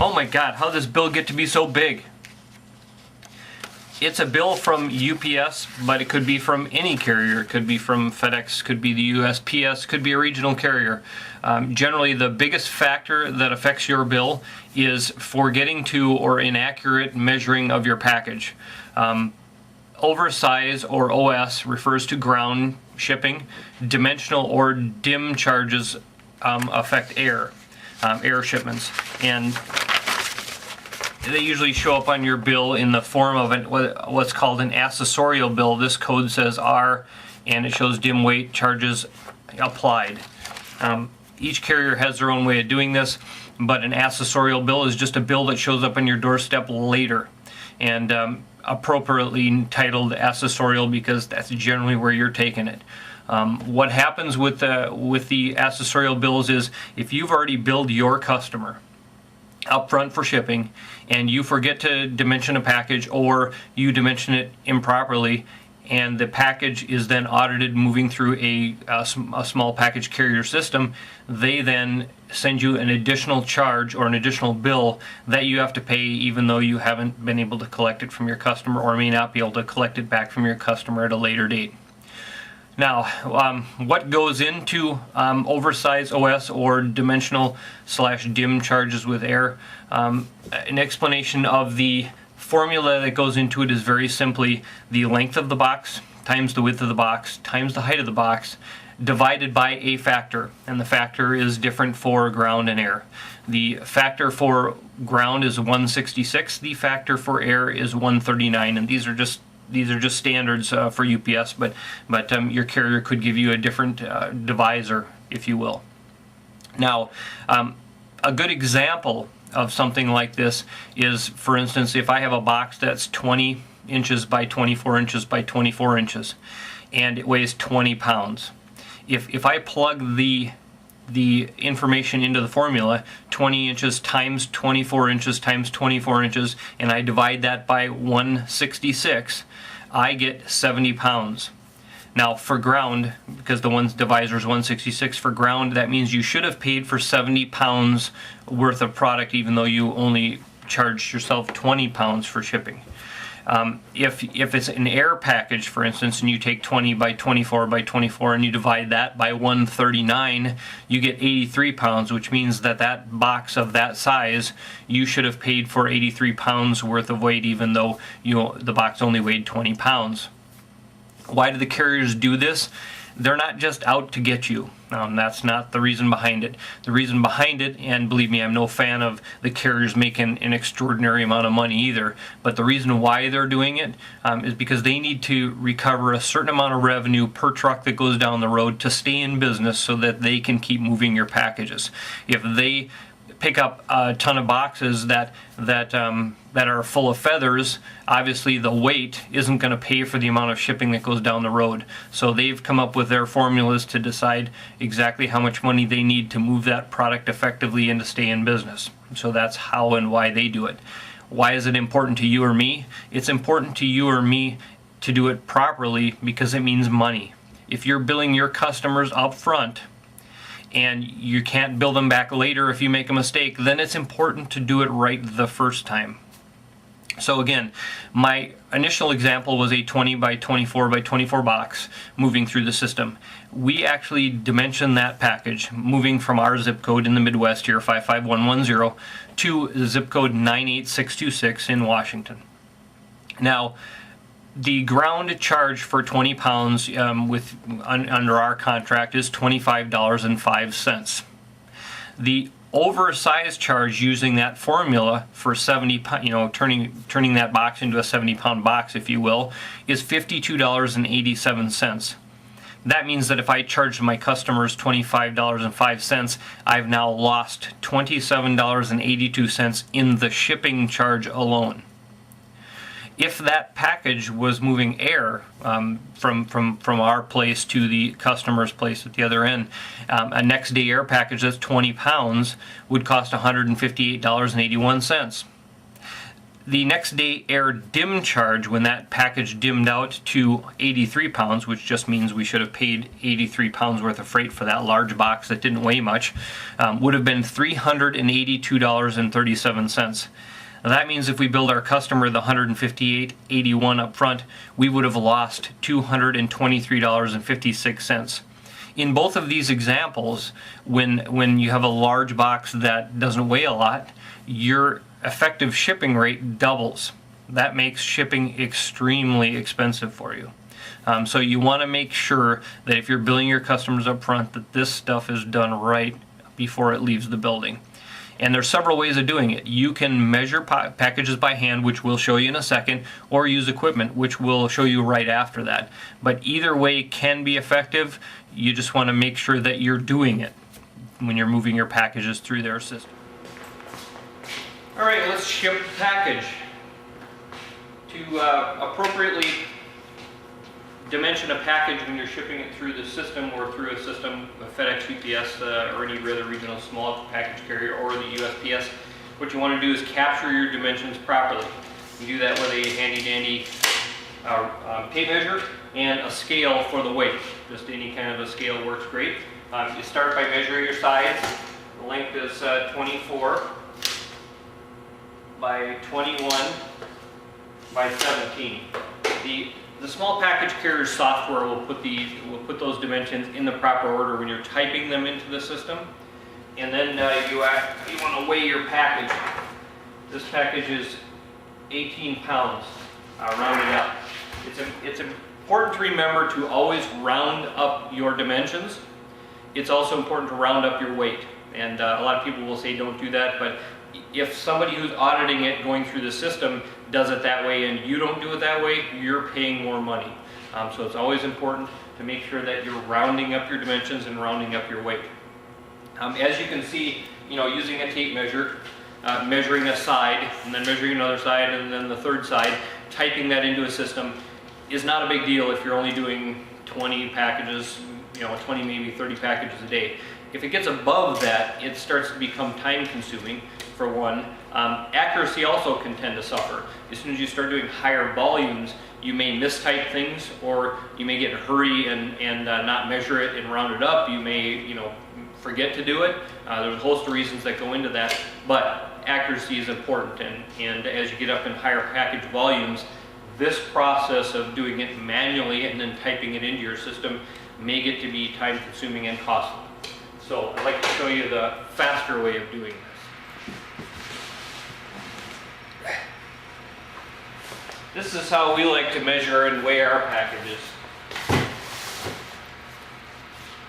Oh my God, how did this bill get to be so big? It's a bill from UPS, but it could be from any carrier. It could be from FedEx, could be the USPS, could be a regional carrier. Generally, the biggest factor that affects your bill is forgetting to or inaccurate measuring of your package. Oversize or OS refers to ground shipping. Dimensional or dim charges affect air shipments, and they usually show up on your bill in the form of what's called an accessorial bill. This code says R, and it shows dim weight charges applied. Each carrier has their own way of doing this, but an accessorial bill is just a bill that shows up on your doorstep later, and appropriately titled accessorial because that's generally where you're taking it. What happens with the accessorial bills is if you've already billed your customer upfront for shipping and you forget to dimension a package, or you dimension it improperly, and the package is then audited moving through a small package carrier system, they then send you an additional charge or an additional bill that you have to pay even though you haven't been able to collect it from your customer, or may not be able to collect it back from your customer at a later date. Now, what goes into oversized OS or dimensional/dim charges with air? An explanation of the formula that goes into it is very simply the length of the box times the width of the box times the height of the box divided by a factor, and the factor is different for ground and air. The factor for ground is 166, the factor for air is 139, and these are just standards for UPS, but your carrier could give you a different divisor, if you will. Now, a good example of something like this is, for instance, if I have a box that's 20 inches by 24 inches by 24 inches, and it weighs 20 pounds. If I plug the information into the formula, 20 inches times 24 inches times 24 inches, and I divide that by 166, I get 70 pounds. Now for ground, because the divisor is 166, for ground that means you should have paid for 70 pounds worth of product even though you only charged yourself 20 pounds for shipping. If it's an air package, for instance, and you take 20 by 24 by 24 and you divide that by 139, you get 83 pounds, which means that box of that size, you should have paid for 83 pounds worth of weight even though the box only weighed 20 pounds. Why do the carriers do this? They're not just out to get you. That's not the reason behind it. The reason behind it, and believe me, I'm no fan of the carriers making an extraordinary amount of money either, but the reason why they're doing it is because they need to recover a certain amount of revenue per truck that goes down the road to stay in business so that they can keep moving your packages. If they pick up a ton of boxes that are full of feathers, obviously the weight isn't going to pay for the amount of shipping that goes down the road. So they've come up with their formulas to decide exactly how much money they need to move that product effectively and to stay in business. So that's how and why they do it. Why is it important to you or me? It's important to you or me to do it properly because it means money. If you're billing your customers up front and you can't bill them back later if you make a mistake, then it's important to do it right the first time. So again, my initial example was a 20 by 24 by 24 box moving through the system. We actually dimensioned that package moving from our zip code in the Midwest here, 55110, to zip code 98626 in Washington. Now, the ground charge for 20 pounds under our contract is $25.05. The oversized charge using that formula for 70, turning that box into a 70-pound box, if you will, is $52.87. That means that if I charge my customers $25.05, I've now lost $27.82 in the shipping charge alone. If that package was moving air from our place to the customer's place at the other end, a next day air package that's 20 pounds would cost $158.81. The next day air dim charge, when that package dimmed out to 83 pounds, which just means we should have paid 83 pounds worth of freight for that large box that didn't weigh much, would have been $382.37. Now that means if we billed our customer the $158.81 up front, we would have lost $223.56. In both of these examples, when you have a large box that doesn't weigh a lot, your effective shipping rate doubles. That makes shipping extremely expensive for you. So you want to make sure that if you're billing your customers up front, that this stuff is done right before it leaves the building. And there's several ways of doing it. You can measure packages by hand, which we'll show you in a second, or use equipment, which we'll show you right after that. But either way can be effective. You just want to make sure that you're doing it when you're moving your packages through their system. All right, let's ship the package. To appropriately dimension a package when you're shipping it through the system or through a system, a FedEx, UPS, or any other regional small package carrier, or the USPS, what you want to do is capture your dimensions properly. You do that with a handy-dandy tape measure and a scale for the weight. Just any kind of a scale works great. You start by measuring your sides. The length is 24 by 21 by 17. The small package carrier software will put those dimensions in the proper order when you're typing them into the system. And then you want to weigh your package. This package is 18 pounds, rounded up. It's important to remember to always round up your dimensions. It's also important to round up your weight. And a lot of people will say don't do that, but if somebody who's auditing it, going through the system, does it that way and you don't do it that way, you're paying more money. So it's always important to make sure that you're rounding up your dimensions and rounding up your weight. As you can see, using a tape measure, measuring a side, and then measuring another side, and then the third side, typing that into a system is not a big deal if you're only doing 20 packages, 20, maybe 30 packages a day. If it gets above that, it starts to become time consuming, for one. Accuracy also can tend to suffer. As soon as you start doing higher volumes, you may mistype things, or you may get in a hurry and not measure it and round it up. You may, forget to do it. There's a host of reasons that go into that, but accuracy is important, and as you get up in higher package volumes, this process of doing it manually and then typing it into your system may get to be time consuming and costly. So I'd like to show you the faster way of doing this. This is how we like to measure and weigh our packages.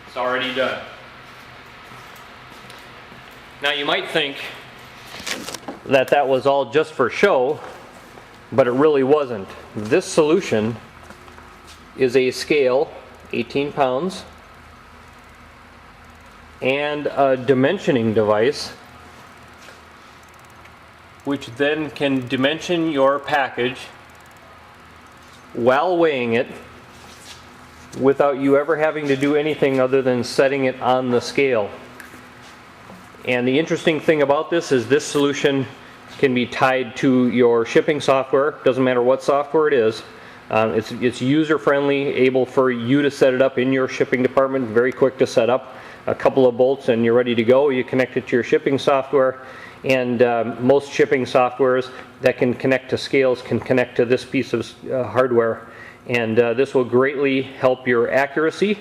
It's already done. Now you might think that was all just for show, but it really wasn't. This solution is a scale, 18 pounds, and a dimensioning device, which then can dimension your package while weighing it without you ever having to do anything other than setting it on the scale. And the interesting thing about this is this solution can be tied to your shipping software. Doesn't matter what software it is. It's user-friendly, able for you to set it up in your shipping department, very quick to set up. A couple of bolts and you're ready to go. You connect it to your shipping software, and most shipping softwares that can connect to scales can connect to this piece of hardware, and this will greatly help your accuracy